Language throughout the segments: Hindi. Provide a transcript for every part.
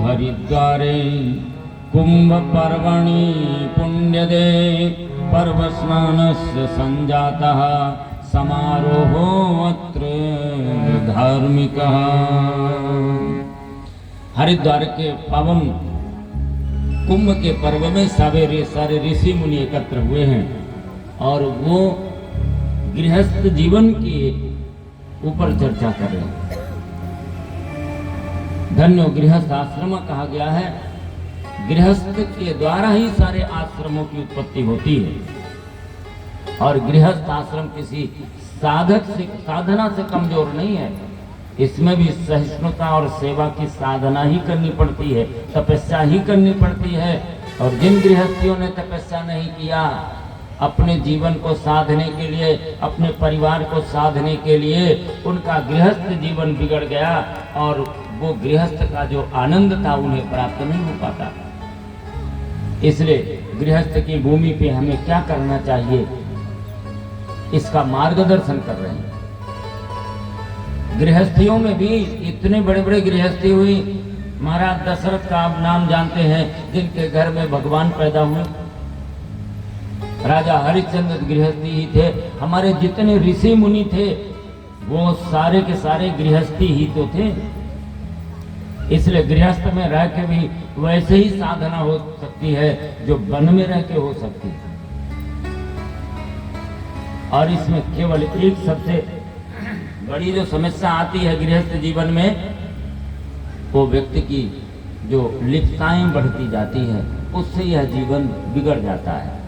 हरिद्वारे कुंभ पर्वणि पुण्यदे पर्वस्नानस्य संजातः समारोहो अत्र धार्मिकः। हरिद्वार के पावन कुंभ के पर्व में सारे ऋषि मुनि एकत्र हुए हैं और वो गृहस्थ जीवन के ऊपर चर्चा कर रहे हैं। धन्यो गृहस्थ आश्रम कहा गया है। गृहस्थ के द्वारा ही सारे आश्रमों की उत्पत्ति होती है और गृहस्थ आश्रम किसी साधना से कमजोर नहीं है। इसमें भी सहिष्णुता और सेवा की साधना ही करनी पड़ती है, तपस्या ही करनी पड़ती है। और जिन गृहस्थियों ने तपस्या नहीं किया, अपने जीवन को साधने के लिए, अपने परिवार को साधने के लिए उनका गृहस्थ जीवन बिगड़ गया और वो गृहस्थ का जो आनंद था उन्हें प्राप्त नहीं हो पाता। इसलिए गृहस्थ की भूमि पे हमें क्या करना चाहिए, इसका मार्गदर्शन कर रहे हैं। गृहस्थियों में भी इतने बड़े बड़े गृहस्थी हुई। महाराज दशरथ का आप नाम जानते हैं, जिनके घर में भगवान पैदा हुए। राजा हरिश्चंद्र गृहस्थी ही थे। हमारे जितने ऋषि मुनि थे वो सारे के सारे गृहस्थी ही तो थे। इसलिए गृहस्थ में रह के भी वैसे ही साधना हो सकती है जो वन में रह के हो सकती है। और इसमें केवल एक सबसे बड़ी जो समस्या आती है गृहस्थ जीवन में, वो व्यक्ति की जो लिप्ताएं बढ़ती जाती है, उससे यह जीवन बिगड़ जाता है।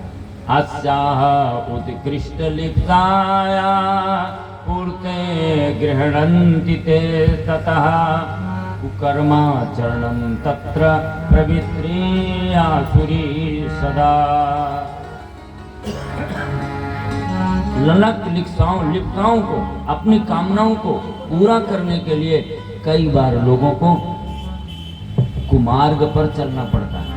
अस्याह उत्कृष्ट लिप्ताया पूर्ते गृह्णन्ति ते ततः कुकर्माचरणं तत्र प्रवृत्ति आसुरी सदा। ललक लिप्ताओं को, अपनी कामनाओं को पूरा करने के लिए कई बार लोगों को कुमार्ग पर चलना पड़ता है।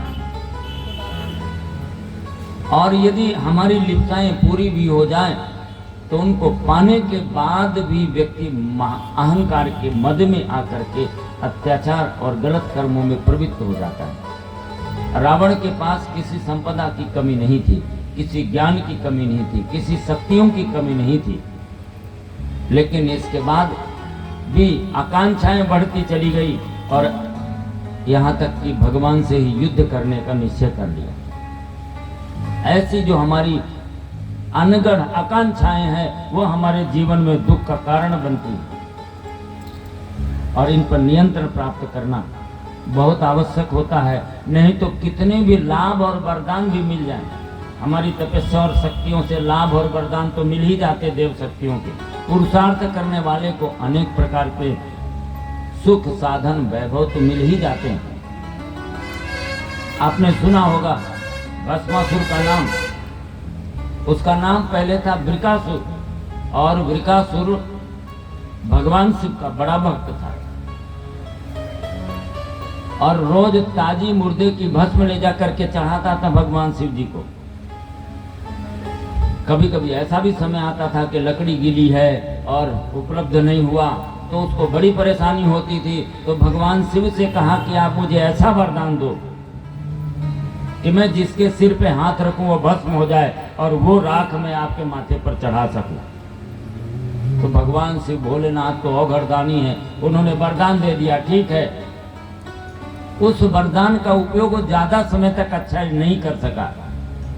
और यदि हमारी लिप्ताएं पूरी भी हो जाएं, तो उनको पाने के बाद भी व्यक्ति अहंकार के मद में आकर के अत्याचार और गलत कर्मों में प्रवृत्त हो जाता है। रावण के पास किसी संपदा की कमी नहीं थी, किसी ज्ञान की कमी नहीं थी, किसी शक्तियों की कमी नहीं थी, लेकिन इसके बाद भी आकांक्षाएं बढ़ती चली गई और यहाँ तक कि भगवान से ही युद्ध करने का निश्चय कर लिया। ऐसी जो हमारी अनगढ़ आकांक्षाएं हैं वो हमारे जीवन में दुख का कारण बनती है और इन पर नियंत्रण प्राप्त करना बहुत आवश्यक होता है। नहीं तो कितने भी लाभ और वरदान भी मिल जाएं, हमारी तपस्या और शक्तियों से लाभ और वरदान तो मिल ही जाते देव शक्तियों के। पुरुषार्थ करने वाले को अनेक प्रकार के सुख साधन वैभव तो मिल ही जाते हैं। आपने सुना होगा भस्मासुर का नाम, उसका नाम पहले था वृकासुर और वृकासुर भगवान शिव का बड़ा भक्त था और रोज ताजी मुर्दे की भस्म ले जा करके चढ़ाता था भगवान शिव जी को। कभी कभी ऐसा भी समय आता था कि लकड़ी गीली है और उपलब्ध नहीं हुआ तो उसको बड़ी परेशानी होती थी, तो भगवान शिव से कहा कि आप मुझे ऐसा वरदान दो कि मैं जिसके सिर पे हाथ रखूं वो भस्म हो जाए और वो राख मैं आपके माथे पर चढ़ा सकूं। तो भगवान शिव भोलेनाथ तो औघड़दानी है, उन्होंने वरदान दे दिया। ठीक है, उस वरदान का उपयोग ज्यादा समय तक अच्छा नहीं कर सका।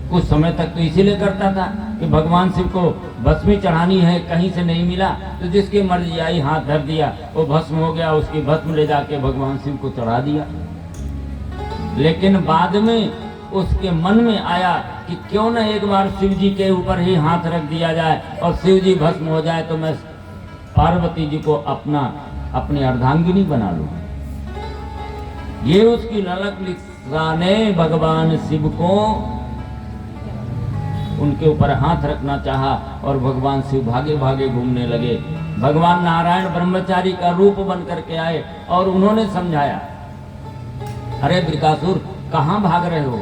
कुछ समय तक तो इसीलिए करता था कि भगवान शिव को भस्मी चढ़ानी है, कहीं से नहीं मिला तो जिसकी मर्जी आई हाथ धर दिया, वो भस्म हो गया, उसकी भस्म ले जाके भगवान शिव को चढ़ा दिया। लेकिन बाद में उसके मन में आया कि क्यों न एक बार शिव जी के ऊपर ही हाथ रख दिया जाए और शिव जी भस्म हो जाए तो मैं पार्वती जी को अपनी अर्धांगिनी बना लूं। ये उसकी ललक लिप्ताने भगवान शिव को उनके ऊपर हाथ रखना चाहा और भगवान शिव भागे भागे घूमने लगे। भगवान नारायण ब्रह्मचारी का रूप बन करके आए और उन्होंने समझाया, अरे वृकासुर कहाँ भाग रहे हो?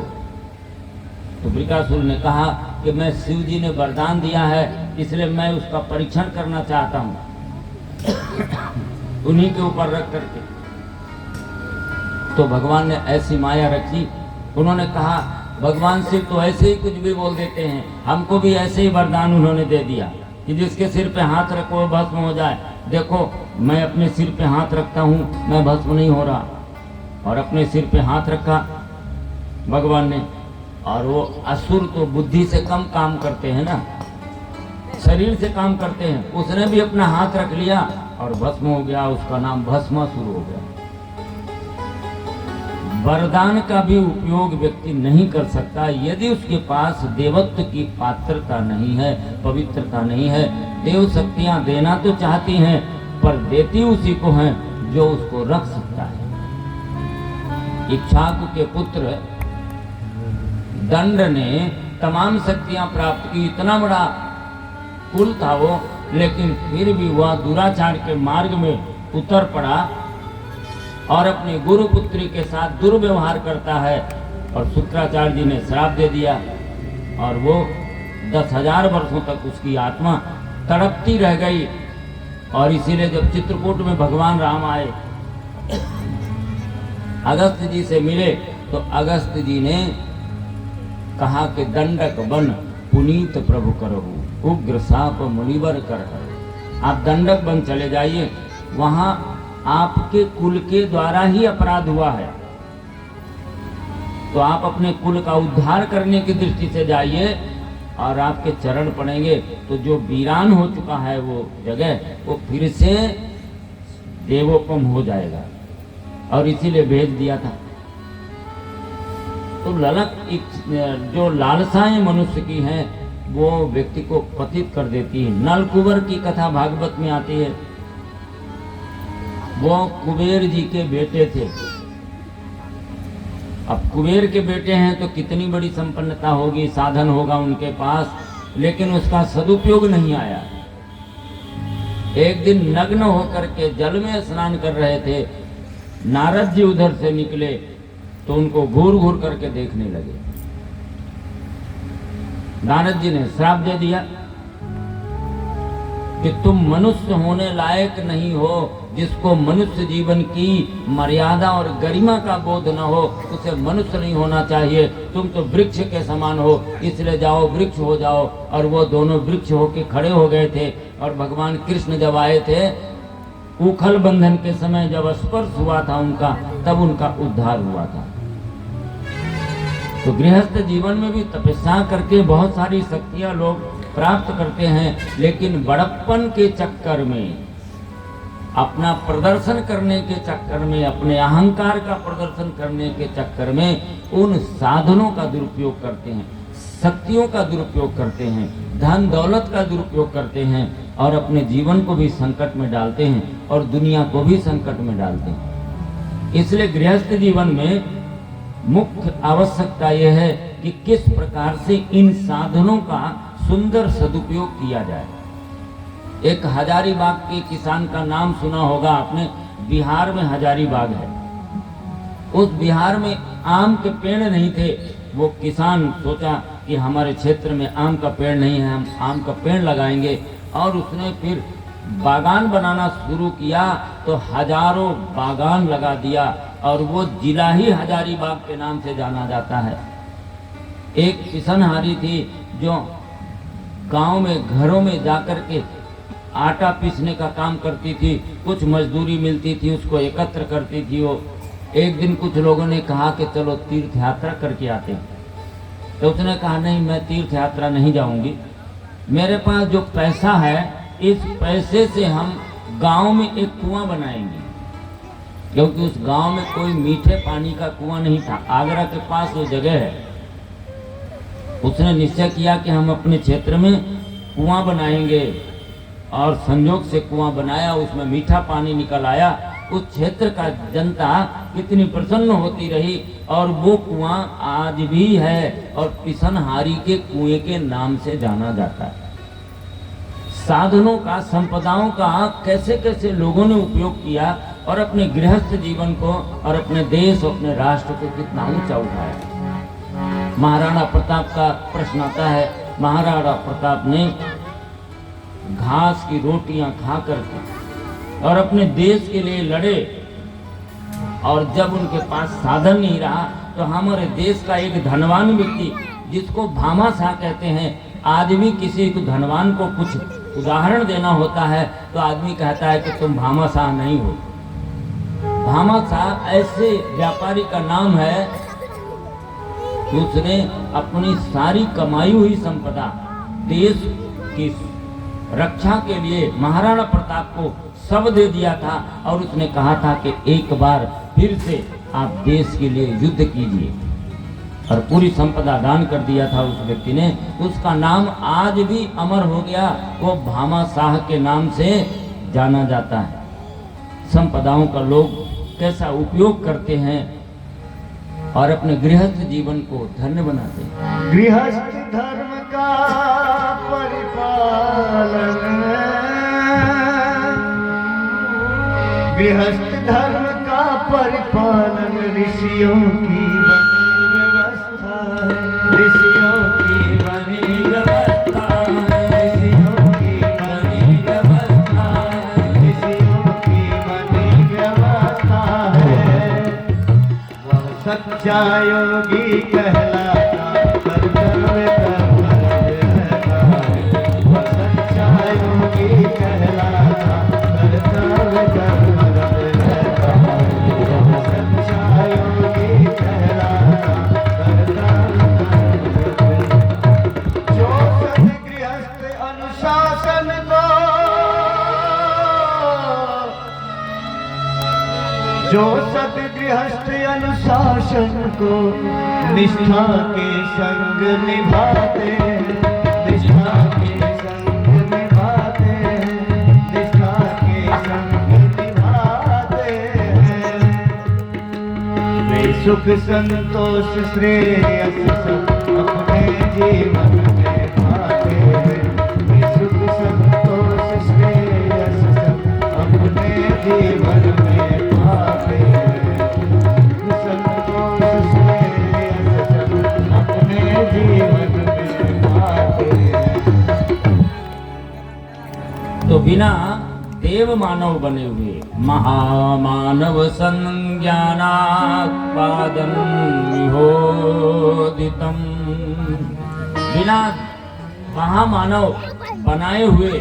तो वृकासुर ने कहा कि मैं शिव जी ने वरदान दिया है इसलिए मैं उसका परीक्षण करना चाहता हूँ उन्हीं के ऊपर रख करके। तो भगवान ने ऐसी माया रखी, उन्होंने कहा भगवान शिव तो ऐसे ही कुछ भी बोल देते हैं, हमको भी ऐसे ही वरदान उन्होंने दे दिया कि जिसके सिर पे हाथ रखो वो भस्म हो जाए। देखो मैं अपने सिर पे हाथ रखता हूँ, मैं भस्म नहीं हो रहा। और अपने सिर पे हाथ रखा भगवान ने, और वो असुर तो बुद्धि से कम काम करते हैं ना, शरीर से काम करते हैं, उसने भी अपना हाथ रख लिया और भस्म हो गया, उसका नाम भस्मासुर हो गया। वरदान का भी उपयोग व्यक्ति नहीं कर सकता यदि उसके पास देवत्व की पात्रता नहीं है, पवित्रता नहीं है। देव शक्तियां देना तो चाहती हैं पर देती उसी को हैं जो उसको रख सकता है। इक्ष्वाकु के पुत्र दंड ने तमाम शक्तियां प्राप्त की, इतना बड़ा कुल था वो, लेकिन फिर भी वह दुराचार के मार्ग में उतर पड़ा और अपनी गुरु पुत्री के साथ दुर्व्यवहार करता है। और शुक्राचार्य जी ने श्राप दे दिया और वो 10,000 वर्षों तक उसकी आत्मा तड़पती रह गई। और इसीलिए जब चित्रकूट में भगवान राम आए, अगस्त्य जी से मिले, तो अगस्त्य जी ने कहा कि दंडक बन पुनीत प्रभु करहु, उग्र साप मुनिवर कर। आप दंडक बन चले जाइए, वहां आपके कुल के द्वारा ही अपराध हुआ है, तो आप अपने कुल का उद्धार करने की दृष्टि से जाइए और आपके चरण पड़ेंगे तो जो वीरान हो चुका है वो जगह, वो फिर से देवोपम हो जाएगा। और इसीलिए भेज दिया था। तो जो लालसाएं मनुष्य की हैं वो व्यक्ति को पतित कर देती है। नलकुबर की कथा भागवत में आती है। वो कुबेर जी के बेटे थे। अब कुबेर के बेटे हैं तो कितनी बड़ी संपन्नता होगी, साधन होगा उनके पास, लेकिन उसका सदुपयोग नहीं आया। एक दिन नग्न होकर के जल में स्नान कर रहे थे, नारद जी उधर से निकले तो उनको घूर घूर करके देखने लगे। नारद जी ने श्राप दे दिया कि तुम मनुष्य होने लायक नहीं हो। जिसको मनुष्य जीवन की मर्यादा और गरिमा का बोध न हो उसे मनुष्य नहीं होना चाहिए। तुम तो वृक्ष के समान हो, इसलिए जाओ वृक्ष हो जाओ। और वो दोनों वृक्ष होके खड़े हो गए थे। और भगवान कृष्ण जब आए थे उखल बंधन के समय, जब स्पर्श हुआ था उनका, तब उनका उद्धार हुआ था। तो गृहस्थ जीवन में भी तपस्या करके बहुत सारी शक्तियां लोग प्राप्त करते हैं, लेकिन बड़प्पन के चक्कर में, अपना प्रदर्शन करने के चक्कर में, अपने अहंकार का प्रदर्शन करने के चक्कर में उन साधनों का दुरुपयोग करते हैं, शक्तियों का दुरुपयोग करते हैं, धन दौलत का दुरुपयोग करते हैं और अपने जीवन को भी संकट में डालते हैं और दुनिया को भी संकट में डालते हैं। इसलिए गृहस्थ जीवन में मुख्य आवश्यकता यह है कि किस प्रकार से इन साधनों का सुंदर सदुपयोग किया जाए। एक हजारीबाग के किसान का नाम सुना होगा आपने। बिहार में हजारीबाग है। उस बिहार में आम के पेड़ नहीं थे। वो किसान सोचा कि हमारे क्षेत्र में आम का पेड़ नहीं है, हम आम का पेड़ लगाएंगे। और उसने फिर बागान बनाना शुरू किया तो हजारों बागान लगा दिया और वो जिला ही हजारीबाग के नाम से जाना जाता है। एक किसनहारी थी जो गांव में घरों में जाकर के आटा पीसने का काम करती थी। कुछ मजदूरी मिलती थी, उसको एकत्र करती थी वो। एक दिन कुछ लोगों ने कहा कि चलो तीर्थ यात्रा करके आते हैं। तो उसने कहा नहीं, मैं तीर्थ यात्रा नहीं जाऊंगी। मेरे पास जो पैसा है इस पैसे से हम गांव में एक कुआं बनाएंगे, क्योंकि उस गांव में कोई मीठे पानी का कुआं नहीं था। आगरा के पास वो जगह है। उसने निश्चय किया कि हम अपने क्षेत्र में कुआं बनाएंगे और संयोग से कुआं बनाया, उसमें मीठा पानी निकल आया। उस क्षेत्र का जनता कितनी प्रसन्न होती रही और वो कुआं आज भी है और किसनहारी के कुएं के नाम से जाना जाता है। साधनों का, संपदाओं का कैसे कैसे लोगों ने उपयोग किया और अपने गृहस्थ जीवन को और अपने देश और अपने राष्ट्र को कितना ऊंचा उठाया। महाराणा प्रताप का प्रश्न आता है। महाराणा प्रताप ने घास की रोटियां खा करके और अपने देश के लिए लड़े और जब उनके पास साधन नहीं रहा तो हमारे देश का एक धनवान व्यक्ति जिसको भामाशाह कहते हैं, आज भी किसी को धनवान को कुछ उदाहरण देना होता है तो आदमी कहता है कि तुम भामाशाह नहीं हो। भामाशाह ऐसे व्यापारी का नाम है कि उसने अपनी सारी कमाई हुई संपदा देश की रक्षा के लिए महाराणा प्रताप को सब दे दिया था और उसने कहा था कि एक बार फिर से आप देश के लिए युद्ध कीजिए, और पूरी संपदा दान कर दिया था उस व्यक्ति ने। उसका नाम आज भी अमर हो गया, वो भामाशाह के नाम से जाना जाता है। संपदाओं का लोग कैसा उपयोग करते हैं और अपने गृहस्थ जीवन को धन्य बनाते हैं। गृहस्थ धर्म का परिपालन, गृहस्थ धर्म का परिपालन ऋषियों की बनी व्यवस्था है, ऋषियों की बनी व्यवस्था है, ऋषियों की बनी व्यवस्था है, ऋषियों की बनी व्यवस्था है। वह सच्चा योगी कहलाता कर्तव्य रहता है, वह सच्चा योगी कहलाता कर्तव्य रहता है, वह सच्चा योगी कहलाता कर्तव्य। जो सद्गृहस्थ अनुशासन को, जो सद्गृहस्थ अनुशासन को निष्ठा के संग निभाते, निष्ठा के संग निभाते, निष्ठा के संग निभाते, वे सुख संतोष श्रेयस सब अपने जीवन में पाते हैं, वे सुख संतोष श्रेयस सब अपने जीवन में पाते हैं, संतोष श्रेयस सब अपने जीवन में पाते हैं। तो बिना देव मानव बने हुए महामानव संज्ञानात्पादन विहोदितम, बिना महामानव बनाए हुए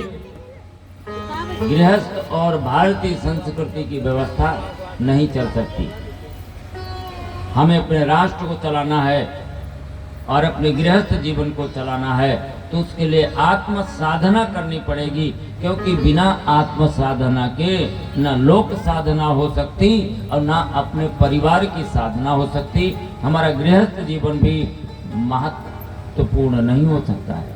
गृहस्थ और भारतीय संस्कृति की व्यवस्था नहीं चल सकती। हमें अपने राष्ट्र को चलाना है और अपने गृहस्थ जीवन को चलाना है तो उसके लिए आत्म साधना करनी पड़ेगी, क्योंकि बिना आत्म साधना के न लोक साधना हो सकती और न अपने परिवार की साधना हो सकती। हमारा गृहस्थ जीवन भी महत्वपूर्ण नहीं हो सकता है।